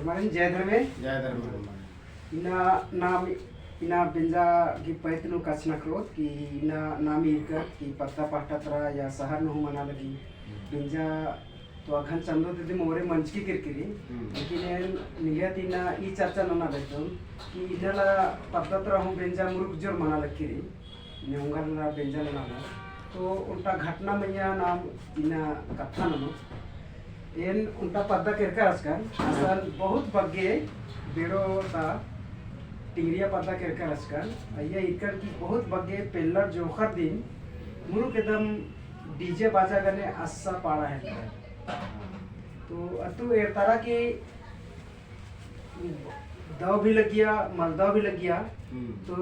Kemarin jaya dharme ina nam ina benza ki paitnu kasna krot ki ina nami irka ki patta pahta tra ya sahar no mana lagi benza तो अखन चंदो दीदी मोरे मंच की किरकिरी लेकिन नियत इना ई चर्चा नना बेतम कि इनला पद्धत रहूं बेंजा मुरुक जोर मना लकीरी नेंगरला बेंजा नना तो उल्टा घटना मैया नाम इना कथा ननो एन उल्टा पद्दा किरका असकन असल बहुत बग्गे बेरो ता टिंगरिया पद्दा किरका असकन अय्या इकर की बहुत बग्गे पेल्लर जोखर दिन मुरुक एकदम डीजे बाजा करने अस्सा पाड़ा है तो अतु एरतारा के दाव भी लग गया मलदाव भी लग गया तो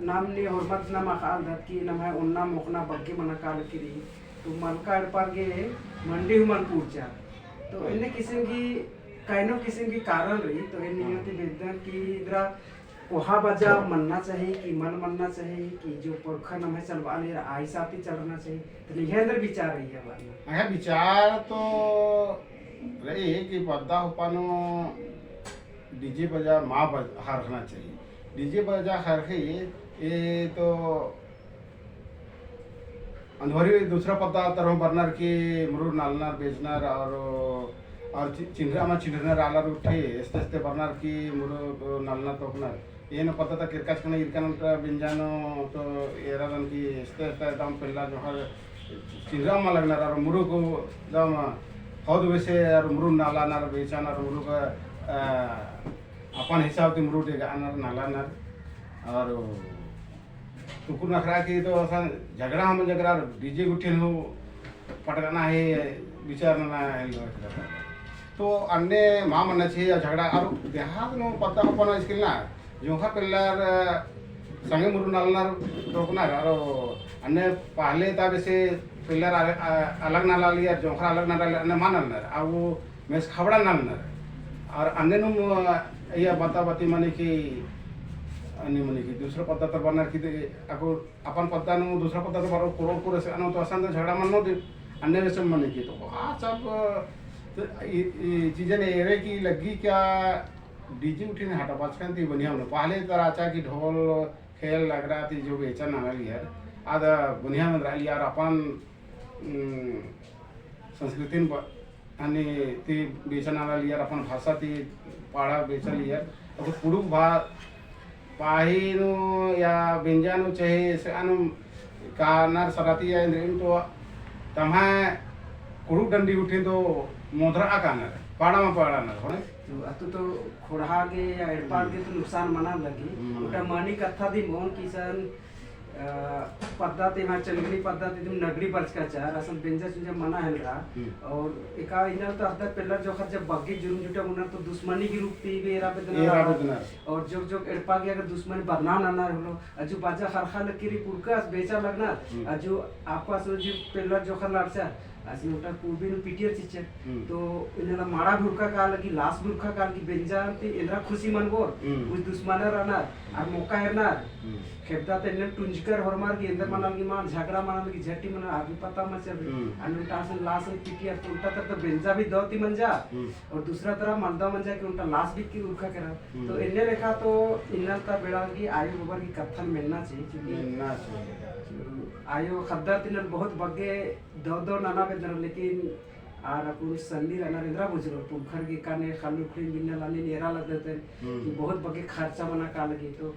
नाम ने हरमत नाम अकाल दत की नाम है उन्ना मोकना बग्गे मना काल किरी तो मलका अड़पार के मंडी हुमन पूछा तो इन्हें किसी की काइनो किसी की कारण रही तो इन नियति वेदन की इधर कोहा बजा मनना चाहिए कि मन मनना चाहिए कि जो पुरखा नाम है चलवा ले आई साथी चलना चाहिए तो नहीं अंदर विचार रही है बात विचार तो रही कि पद्दा हुपानो डीजे बजा माँ हरना चाहिए डीजे बजा हरखे ये तो अंधोरी दूसरा पद्दा तरह बरनर की मुरुर नालनर बेचनर और चिन्हनर आलर उठे एस्ते बरनर की मुरुर नालनर तोकनर ये न पता था किरकाच कने इरकान बिंजानो तो एरालन की एस्ते दम पहला जो हर चिन्हरा में लगनर और मुरु को दम हौद वैसे और मुरु नाला नर बेचान और मुरु का अपन हिसाब से मुरु देगा नर नाला नर और टुकुर नखरा की तो असन झगड़ा हम झगड़ा डीजे गुठिन हो पटकना है विचार ना है तो अन्य माँ मन चाहिए झगड़ा और देहात नो पता हो पना स्किल ना जोखा पिल्लर संगे मुरु नालनर टोकनर और अन्य पहले तब से पिल्लर अलग नाला लिया जोखा अलग नाला अन्य मानलनर अब वो मेस खबड़ा नालनर और अन्य नु यह बता बती मने की अन्य मने की दूसरा पत्ता तो बनर की अको अपन पत्ता नु दूसरा पत्ता तो बारो कोरो कोरो से अनो तो असन तो झगड़ा मन नो अन्य वैसे मने की तो सब चीजें एरे की लगी क्या डीजे उठी ने हटा बचकन थी बढ़िया हमने पहले तरह अच्छा कि ढोल खेल लग रहा थी जो बेचन आ रही है आधा बढ़िया में रही यार अपन संस्कृति अन्य थी बेचन आ रही यार अपन भाषा थी पढ़ा बेचन लिया तो पुरुष पाही नु या व्यंजन चाहिए से अनु कानर सराती या इंद्रियन तो तम्हे कुरुक डंडी उठी तो मोधरा आकानर पाड़ा में पाड़ा नर होने तो अतु तो खोड़ा के या एडपार के तो नुकसान मना लगी उटा मानी कथा दी मोहन किसान पद्धति में चलगनी पद्धति तुम नगरी बरस का चार असल बेंजा चुंजा मना है रहा और एका इन्हें तो अर्थात पिल्लर जो खर्च बग्गी जुर्म जुटा मुना तो दुश्मनी की रूप थी भी एरा पे और जो जो एडपा के अगर दुश्मनी बदना ना हलो अजू बाजा खरखा लकीरी पुरका बेचा लगना अजू आपका सो जो पिल्लर जो खर लड़चा असली उटा पूर्वी नु पीटीआर चिचे तो इन्हें मारा भुरका काल की लास्ट भुरका काल की बेंजा ते इंद्रा खुशी मन गोर कुछ दुश्मन रहना और मौका है खेपता ते ने टुंजकर हरमार की अंदर मनाल की मान झगड़ा मनाल की झट्टी मना आगे पता मत चल अनुटा से लास्ट पीटीआर तो उल्टा तो बेंजा भी दौती मंजा और दूसरा तरह मलदा मंजा कि उल्टा लास्ट भी की उरखा करा तो इन्हें लिखा तो इन्हें का बेड़ा की आयु गोबर की कथन मिलना चाहिए आयो खद्दर तिनन बहुत बग्गे दो नाना बेदर लेकिन आर अपन संदी रहना इंद्रा बुझलो पुखर के काने खालू खुइन बिन्ना लानी नेरा लग देते कि बहुत बग्गे खर्चा बना का लगी तो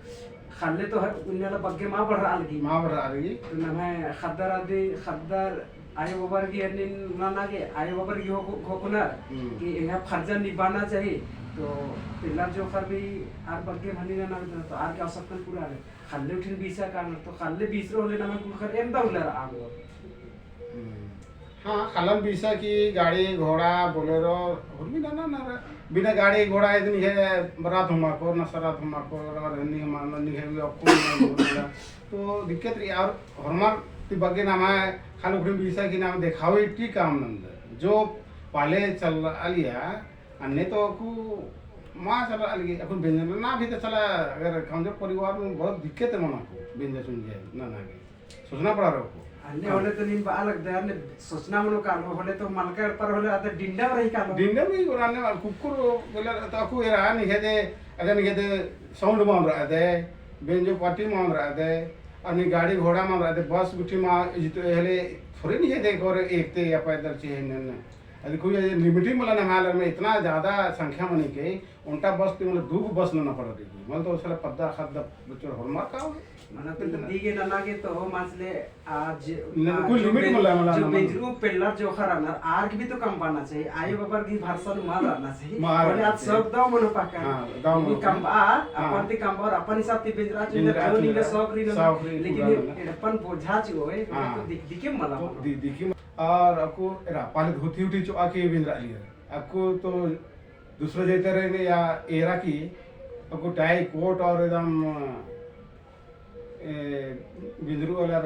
खाले तो उन्हें बग्गे माँ बढ़ रहा लगी तो ना मैं खद्दर आदि खद्दर आयो बाबर की अन्य नाना के आयो बाबर की होकुनर कि इन्हें फर्जा निभाना चाहिए तो पिल्लर जो खर भी आर बग्गे भनी ना तो आर के आवश्यकता पूरा है खाले उठिन बीसा कारण तो खाले बीस रो लेना मैं कुखर एम दाउलर आगो हाँ खालन बीसा की गाड़ी घोड़ा बोलेरो और भी ना ना बिना गाड़ी घोड़ा इतनी है बरात हुमाको न सरात हुमाको और नहीं मान नहीं है आपको तो दिक्कत रही और हरमार ती बग्गे नाम है खाली उठिन बीसा की नाम देखावे टी काम नंद जो पहले चल आलिया अन्य तो को माँ चला अलगी अपन व्यंजन ना भी तो चला अगर कमजोर परिवार में बहुत दिक्कत है मना को व्यंजन सुन जाए ना ना के सोचना पड़ा रहा को अन्य होले तो नीन बाल लग दे अन्य सोचना मनो कालो होले तो मलका पर होले आते डिंडा रही कालो डिंडा नहीं उड़ाने वाल कुकुर बोला तो aku era नहीं है अगर नहीं है साउंड माम रहा है बेंजो पार्टी माम रहा है अन्य गाड़ी घोड़ा माम रहा है बस गुठी मा जितो हेले थोड़े नहीं है देखो एक ते या पैदल चाहिए न अभी कोई लिमिटिंग मला ना हाल में इतना ज़्यादा संख्या में नहीं के उनका बस तो मतलब दूर बस ना पड़ रही मतलब तो उसला पद्दा खादा बच्चों हॉलमार्क का मना तो दीगे ना लागे तो मासले आज कोई लिमिट मला जो बेजरू पेल्लर जो खराना आर्क भी तो कम पाना चाहिए आयो बाबर की भाषा में मार रहना चाहिए बोले आज सब दाव मनो पाका ये कम अपन ते कम और अपन हिसाब ते बेजरा चुने तो नहीं ले सौक री लेकिन अपन बोझा ची होए तो दिखे मला दिखे और आपको पाले धोती उठी जो आके बिंद्रा लिया आपको तो दूसरा जैसे रहने या एरा की आपको टाई कोट और एकदम बिंद्रू वाला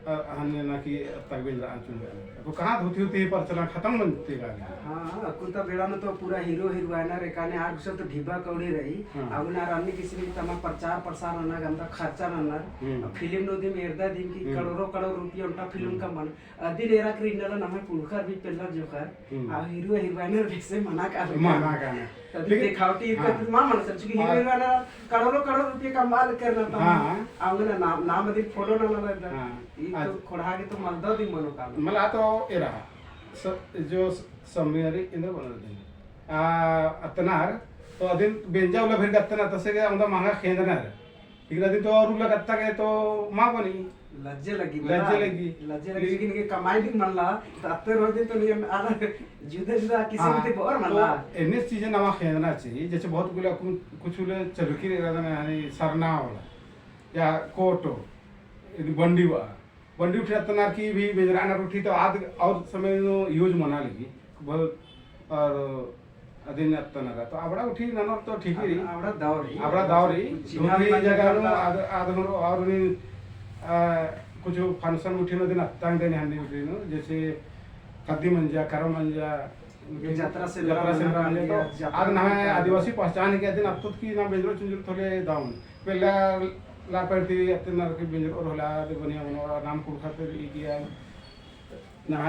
हन्ने ना की तक बिंद्रा चुन गया आपको कहाँ धोती होती है पर चला खत्म बनते का हाँ कुंता बेड़ा में तो पूरा हीरो हीरोइनर एकाने आग से तो ढीबा कौड़ी रही अब ना रानी किसी भी तमा प्रचार प्रसार ना गंदा खर्चा ना फिल्म नो दिन एरदा दिन की करोड़ों करोड़ रुपया उनका फिल्म का मन अदिन एरा क्रिंडला नमे पुलखर भी पेल्लर जोकर आ हीरो हीरोइनर वैसे मना का तभी दिखावटी तो मां मन सच की हीरो हीरोइनर करोड़ों करोड़ रुपया कमाल करना था अब ना नाम दिन फोटो ना लगा ये तो खोड़ा के तो मलदा दिन मनो का मला तो एरा जो समरी इंद्र बनल अतनार तो अदिन बेंजा उला फिर गत्तना तसे के अंदा मांगा खेंदनार इकरा दिन तो और उला गत्ता के तो मां बनी लज्जे लगी लेकिन के कमाई भी मनला तो अत्ते रोज दिन तो नहीं आला जुदा जुदा किसी भी ते और मनला एनएस चीजें नवा खेंदना चाहिए जैसे बहुत गुला कुछ उले चलकी रहना यानी सरना वाला या कोटो बंडी उठी तनार की भी बेजराना उठी तो आद और समय यूज मना लगी बहुत और अदिन तनारा तो आबड़ा उठी ननर तो ठीक ही आबड़ा दावरी दूसरी जगह नो आद और कुछ फंक्शन उठी न दिन अत्तांग देने हंडी उठी नो जैसे कद्दी मंजा करम मंजा यात्रा से तो आद ना आदिवासी पहचान के दिन अब तो की ना बेजरो चुंजुर थोड़े दाउन पहला लापरती अतनार के बेजर और होला दे बनिया बनो नाम को खातिर ई किया ना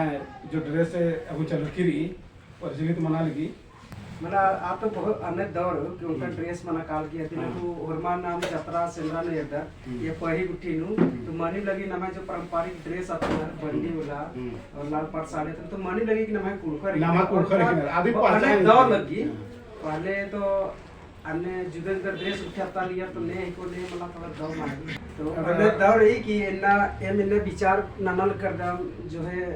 जो ड्रेस है अब चलो किरी और जीवित मना लगी मला आप तो बहुत अन्य दौर कि उनका ड्रेस मना काल किया थी तो हरमान नाम यात्रा सेंद्रा ने येदा ये पही गुठी नु तो मनी लगी ना मैं जो पारंपरिक ड्रेस अपना बंदी वाला और लाल पाट साड़ी तो मनी लगी कि ना मैं कुलखर आदि पहले दौर लगी पहले तो अन्य जुदा जुदा ड्रेस उठाता लिया तो ने को ने मला थोड़ा दौर मार तो अन्य दौर ही कि इन्ना एम इन्ने विचार ननल कर जो है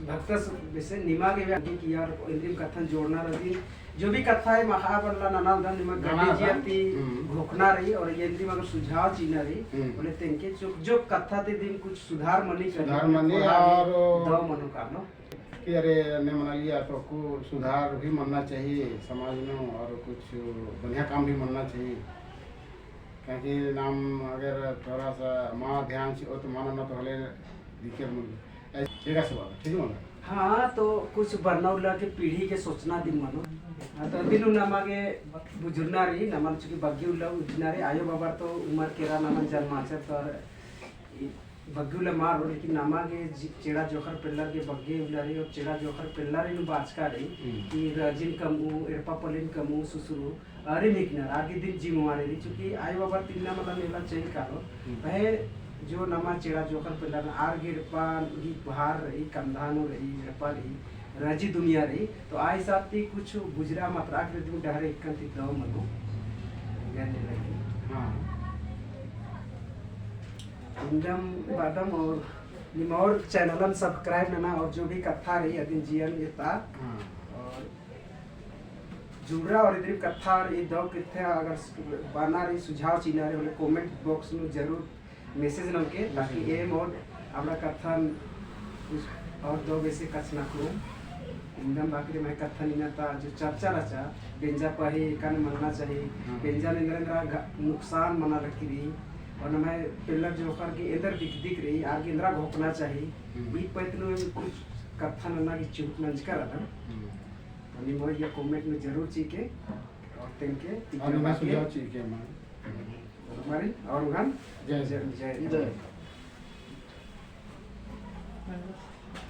भक्त वैसे निमा के व्याख्या की यार इंद्रिम कथन जोड़ना रही जो भी कथा है महाबल्ला ननाल दन निमा गड्डी जीती घोखना रही और ये इंद्रिम अगर सुझाव चीना रही बोले तेंके जो कथा ते दिन कुछ सुधार मनी और दो मनो कानो कि अरे ने मना लिया तो को सुधार भी मानना चाहिए समाज में और कुछ बढ़िया काम भी मानना चाहिए क्योंकि नाम अगर थोड़ा सा माँ ध्यान से तो माना ना तो हले दिखे मुझे ठीक है माना हाँ तो कुछ बरनौला के पीढ़ी के सोचना दिन मनो तो दिन नमागे बुजुर्ना रही नमन चुकी बग्गी उल्ला उठना रही आयो बाबा तो उम्र केरा नमन जन्माचर तो बग्गी उल्ला मार लेकिन नमागे चेड़ा जोखर पिल्लर के बग्गी उल्ला रही और चेड़ा जोखर पिल्लर इन बाचका रही कि रजिन कमू इरपा पलिन कमू सुसुरु अरे मिकनर आगे दिन जिम्मेवारी रही चूंकि आयो बाबा तीन मतलब नेला चाहिए कारो वह जो नमा चेड़ा जोखर पिल्लर आर गिरपा गी बहार रही कंधानो रही इरपा रही रजी दुनिया रही तो आई साथ ती कुछ गुजरा मात्रा के दिन डहरे इक्कन ती दो मनो गने लगी हां इंदम बादम और निमोर चैनलन सब्सक्राइब नना और जो भी कथा रही अदिन जीवन येता और जुड़ा और इधर कथा और ये दो किथे अगर बना रही सुझाव चीना रहे बोले कमेंट बॉक्स में जरूर मैसेज नमके ताकि ये मोड अपना कथन और दो वैसे कच ना करूं इंदम बाकी मैं कथन इनता जो चर्चा रचा बेंजा पही कान मनना चाहिए बेंजा निंद्रा नुकसान मना रखी रही और मैं पिल्लर जोखर की इधर दिख रही आगे इंद्रा घोकना चाहिए बीत पैतनो कुछ कथन ना की चुप मंच कर रहा तो निमो ये कमेंट में जरूर चीके और तेंके और मैं सुझाव चीके मैं हमारी और उगन जय जय जय Bueno.